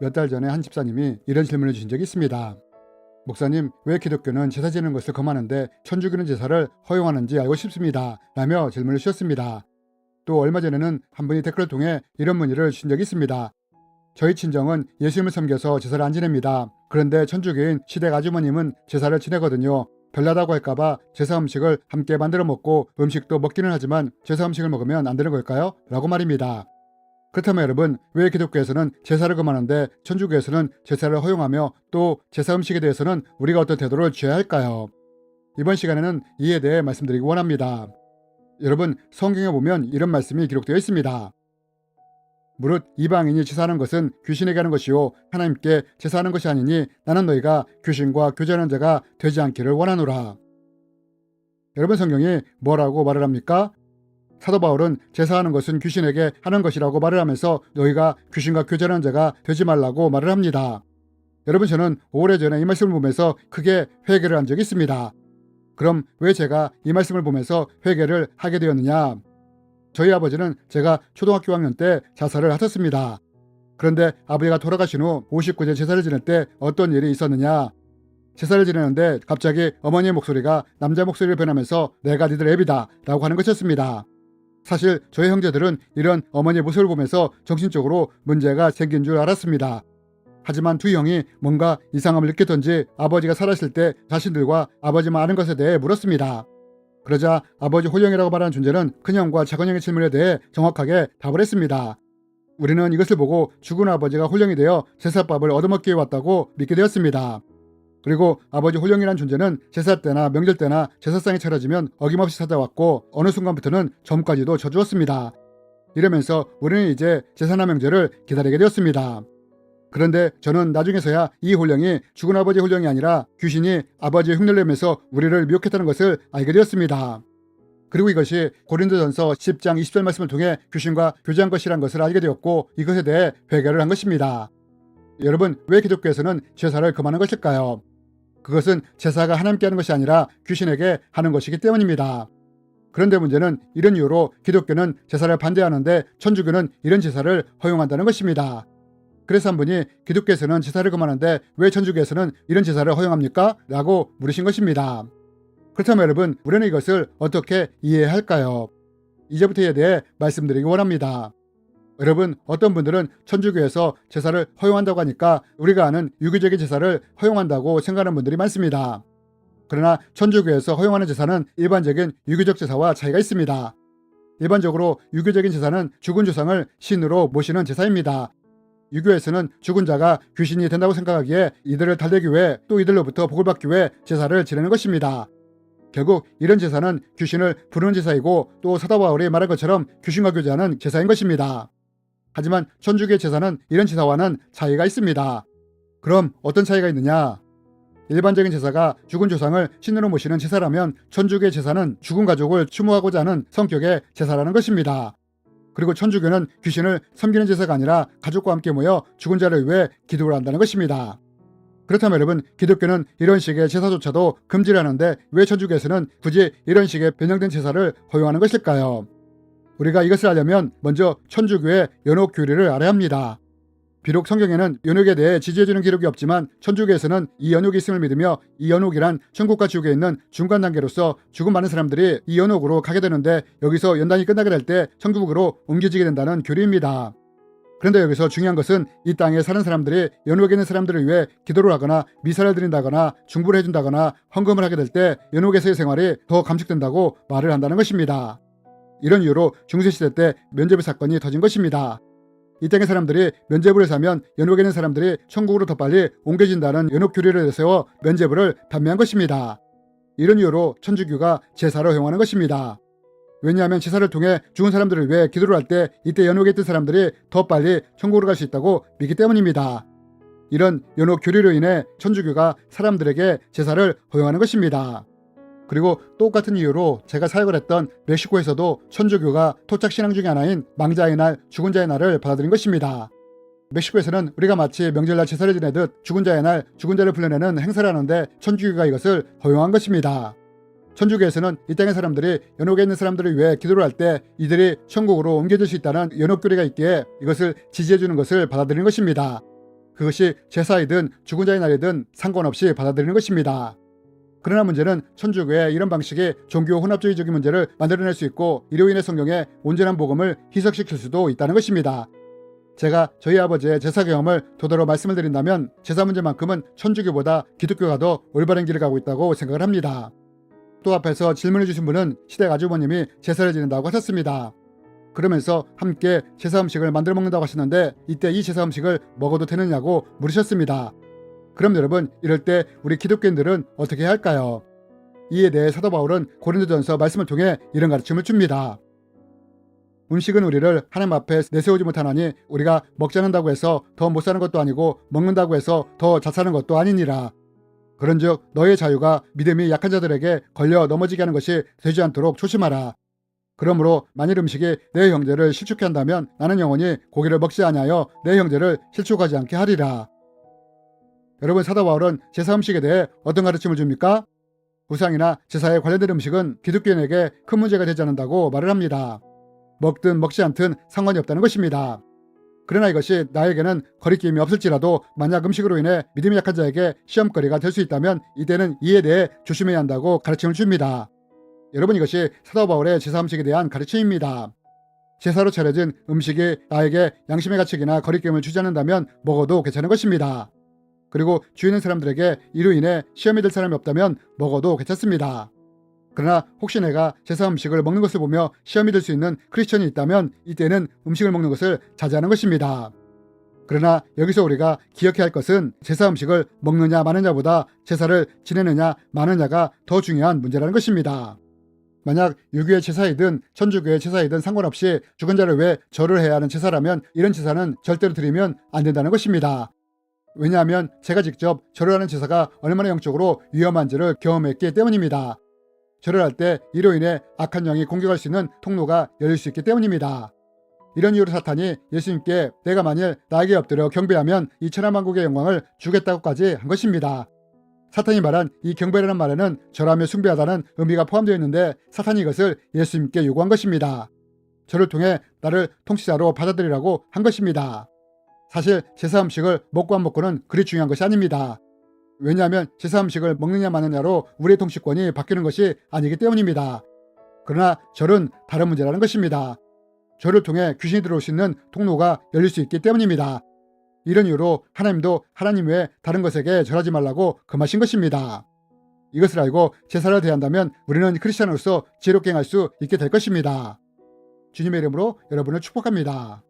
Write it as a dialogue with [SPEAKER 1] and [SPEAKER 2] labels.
[SPEAKER 1] 몇 달 전에 한 집사님이 이런 질문을 주신 적이 있습니다. 목사님, 왜 기독교는 제사 지는 것을 금하는데 천주교는 제사를 허용하는지 알고 싶습니다. 라며 질문을 주셨습니다. 또 얼마 전에는 한 분이 댓글을 통해 이런 문의를 주신 적이 있습니다. 저희 친정은 예수님을 섬겨서 제사를 안 지냅니다. 그런데 천주교인 시댁 아주머님은 제사를 지내거든요. 별나다고 할까봐 제사 음식을 함께 만들어 먹고 음식도 먹기는 하지만 제사 음식을 먹으면 안 되는 걸까요? 라고 말입니다. 그렇다면 여러분, 왜 기독교에서는 제사를 금하는데 천주교에서는 제사를 허용하며 또 제사 음식에 대해서는 우리가 어떤 태도를 취해야 할까요? 이번 시간에는 이에 대해 말씀드리기 원합니다. 여러분, 성경에 보면 이런 말씀이 기록되어 있습니다. 무릇 이방인이 제사하는 것은 귀신에게 하는 것이요 하나님께 제사하는 것이 아니니 나는 너희가 귀신과 교제하는 자가 되지 않기를 원하노라. 여러분, 성경이 뭐라고 말을 합니까? 사도 바울은 제사하는 것은 귀신에게 하는 것이라고 말을 하면서 너희가 귀신과 교제하는 자가 되지 말라고 말을 합니다. 여러분, 저는 오래전에 이 말씀을 보면서 크게 회개를 한 적이 있습니다. 그럼 왜 제가 이 말씀을 보면서 회개를 하게 되었느냐? 저희 아버지는 제가 초등학교 학년 때 자살을 하셨습니다. 그런데 아버지가 돌아가신 후 59제 제사를 지낼 때 어떤 일이 있었느냐? 제사를 지내는데 갑자기 어머니의 목소리가 남자 목소리로 변하면서 내가 니들 애비다 라고 하는 것이었습니다. 사실 저희 형제들은 이런 어머니의 모습을 보면서 정신적으로 문제가 생긴 줄 알았습니다. 하지만 두 형이 뭔가 이상함을 느꼈던지 아버지가 살아있을 때 자신들과 아버지만 아는 것에 대해 물었습니다. 그러자 아버지 홀령이라고 말하는 존재는 큰형과 작은형의 질문에 대해 정확하게 답을 했습니다. 우리는 이것을 보고 죽은 아버지가 홀령이 되어 제사밥을 얻어먹기 위해 왔다고 믿게 되었습니다. 그리고 아버지 홀령이라는 존재는 제사 때나 명절 때나 제사상이 차려지면 어김없이 찾아왔고 어느 순간부터는 점까지도 져주었습니다. 이러면서 우리는 이제 제사나 명절을 기다리게 되었습니다. 그런데 저는 나중에서야 이 홀령이 죽은 아버지 홀령이 아니라 귀신이 아버지의 흉내를 내면서 우리를 미혹했다는 것을 알게 되었습니다. 그리고 이것이 고린도전서 10장 20절 말씀을 통해 귀신과 교제한 것이란 것을 알게 되었고 이것에 대해 회개를 한 것입니다. 여러분, 왜 기독교에서는 제사를 금하는 것일까요? 그것은 제사가 하나님께 하는 것이 아니라 귀신에게 하는 것이기 때문입니다. 그런데 문제는 이런 이유로 기독교는 제사를 반대하는데 천주교는 이런 제사를 허용한다는 것입니다. 그래서 한 분이 기독교에서는 제사를 금하는데 왜 천주교에서는 이런 제사를 허용합니까? 라고 물으신 것입니다. 그렇다면 여러분, 우리는 이것을 어떻게 이해해야 할까요? 이제부터에 대해 말씀드리기 원합니다. 여러분, 어떤 분들은 천주교에서 제사를 허용한다고 하니까 우리가 아는 유교적인 제사를 허용한다고 생각하는 분들이 많습니다. 그러나 천주교에서 허용하는 제사는 일반적인 유교적 제사와 차이가 있습니다. 일반적으로 유교적인 제사는 죽은 조상을 신으로 모시는 제사입니다. 유교에서는 죽은 자가 귀신이 된다고 생각하기에 이들을 달래기 위해 또 이들로부터 복을 받기 위해 제사를 지내는 것입니다. 결국 이런 제사는 귀신을 부르는 제사이고 또 사도 바울이 말한 것처럼 귀신과 교제하는 제사인 것입니다. 하지만 천주교의 제사는 이런 제사와는 차이가 있습니다. 그럼 어떤 차이가 있느냐? 일반적인 제사가 죽은 조상을 신으로 모시는 제사라면 천주교의 제사는 죽은 가족을 추모하고자 하는 성격의 제사라는 것입니다. 그리고 천주교는 귀신을 섬기는 제사가 아니라 가족과 함께 모여 죽은 자를 위해 기도를 한다는 것입니다. 그렇다면 여러분, 기독교는 이런 식의 제사조차도 금지를 하는데 왜 천주교에서는 굳이 이런 식의 변형된 제사를 허용하는 것일까요? 우리가 이것을 알려면 먼저 천주교의 연옥 교리를 알아야 합니다. 비록 성경에는 연옥에 대해 지지해주는 기록이 없지만 천주교에서는 이 연옥이 있음을 믿으며 이 연옥이란 천국과 지옥에 있는 중간 단계로서 죽은 많은 사람들이 이 연옥으로 가게 되는데 여기서 연단이 끝나게 될 때 천국으로 옮겨지게 된다는 교리입니다. 그런데 여기서 중요한 것은 이 땅에 사는 사람들이 연옥에 있는 사람들을 위해 기도를 하거나 미사를 드린다거나 중보를 해준다거나 헌금을 하게 될 때 연옥에서의 생활이 더 감축된다고 말을 한다는 것입니다. 이런 이유로 중세시대 때 면죄부 사건이 터진 것입니다. 이 땅의 사람들이 면죄부를 사면 연옥에 있는 사람들이 천국으로 더 빨리 옮겨진다는 연옥 교리를 내세워 면죄부를 단매한 것입니다. 이런 이유로 천주교가 제사를 허용하는 것입니다. 왜냐하면 제사를 통해 죽은 사람들을 위해 기도를 할 때 이때 연옥에 있던 사람들이 더 빨리 천국으로 갈 수 있다고 믿기 때문입니다. 이런 연옥 교리로 인해 천주교가 사람들에게 제사를 허용하는 것입니다. 그리고 똑같은 이유로 제가 사역을 했던 멕시코에서도 천주교가 토착신앙 중의 하나인 망자의 날, 죽은 자의 날을 받아들인 것입니다. 멕시코에서는 우리가 마치 명절날 제사를 지내듯 죽은 자의 날, 죽은 자를 불러내는 행사를 하는데 천주교가 이것을 허용한 것입니다. 천주교에서는 이 땅의 사람들이 연옥에 있는 사람들을 위해 기도를 할 때 이들이 천국으로 옮겨질 수 있다는 연옥교리가 있기에 이것을 지지해주는 것을 받아들인 것입니다. 그것이 제사이든 죽은 자의 날이든 상관없이 받아들이는 것입니다. 그러나 문제는 천주교의 이런 방식이 종교 혼합주의적인 문제를 만들어낼 수 있고 이로 인해 성경의 온전한 복음을 희석시킬 수도 있다는 것입니다. 제가 저희 아버지의 제사 경험을 토대로 말씀을 드린다면 제사 문제만큼은 천주교보다 기독교가 더 올바른 길을 가고 있다고 생각을 합니다. 또 앞에서 질문해 주신 분은 시댁 아주버님이 제사를 지낸다고 하셨습니다. 그러면서 함께 제사 음식을 만들어 먹는다고 하셨는데 이때 이 제사 음식을 먹어도 되느냐고 물으셨습니다. 그럼 여러분, 이럴 때 우리 기독교인들은 어떻게 해야 할까요? 이에 대해 사도 바울은 고린도전서 말씀을 통해 이런 가르침을 줍니다. 음식은 우리를 하나님 앞에 내세우지 못하나니 우리가 먹지 않는다고 해서 더 못 사는 것도 아니고 먹는다고 해서 더 잘 사는 것도 아니니라. 그런즉 너의 자유가 믿음이 약한 자들에게 걸려 넘어지게 하는 것이 되지 않도록 조심하라. 그러므로 만일 음식이 내 형제를 실족케 한다면 나는 영원히 고기를 먹지 아니하여 내 형제를 실족하지 않게 하리라. 여러분, 사도 바울은 제사 음식에 대해 어떤 가르침을 줍니까? 우상이나 제사에 관련된 음식은 기독교인에게 큰 문제가 되지 않는다고 말을 합니다. 먹든 먹지 않든 상관이 없다는 것입니다. 그러나 이것이 나에게는 거리낌이 없을지라도 만약 음식으로 인해 믿음이 약한 자에게 시험거리가 될 수 있다면 이때는 이에 대해 조심해야 한다고 가르침을 줍니다. 여러분, 이것이 사도 바울의 제사 음식에 대한 가르침입니다. 제사로 차려진 음식이 나에게 양심의 가책이나 거리낌을 주지 않는다면 먹어도 괜찮은 것입니다. 그리고 주위 있는 사람들에게 이로 인해 시험이 될 사람이 없다면 먹어도 괜찮습니다. 그러나 혹시 내가 제사 음식을 먹는 것을 보며 시험이 될 수 있는 크리스천이 있다면 이때는 음식을 먹는 것을 자제하는 것입니다. 그러나 여기서 우리가 기억해야 할 것은 제사 음식을 먹느냐 마느냐보다 제사를 지내느냐 마느냐가 더 중요한 문제라는 것입니다. 만약 유교의 제사이든 천주교의 제사이든 상관없이 죽은 자를 위해 절을 해야 하는 제사라면 이런 제사는 절대로 드리면 안 된다는 것입니다. 왜냐하면 제가 직접 절을 하는 제사가 얼마나 영적으로 위험한지를 경험했기 때문입니다. 절을 할 때 이로 인해 악한 영이 공격할 수 있는 통로가 열릴 수 있기 때문입니다. 이런 이유로 사탄이 예수님께 내가 만일 나에게 엎드려 경배하면 이 천하만국의 영광을 주겠다고까지 한 것입니다. 사탄이 말한 이 경배라는 말에는 절하며 숭배하다는 의미가 포함되어 있는데 사탄이 이것을 예수님께 요구한 것입니다. 저를 통해 나를 통치자로 받아들이라고 한 것입니다. 사실 제사 음식을 먹고 안 먹고는 그리 중요한 것이 아닙니다. 왜냐하면 제사 음식을 먹느냐 마느냐로 우리의 통치권이 바뀌는 것이 아니기 때문입니다. 그러나 절은 다른 문제라는 것입니다. 절을 통해 귀신이 들어올 수 있는 통로가 열릴 수 있기 때문입니다. 이런 이유로 하나님도 하나님 외에 다른 것에게 절하지 말라고 금하신 것입니다. 이것을 알고 제사를 대한다면 우리는 크리스찬으로서 지혜롭게 행할 수 있게 될 것입니다. 주님의 이름으로 여러분을 축복합니다.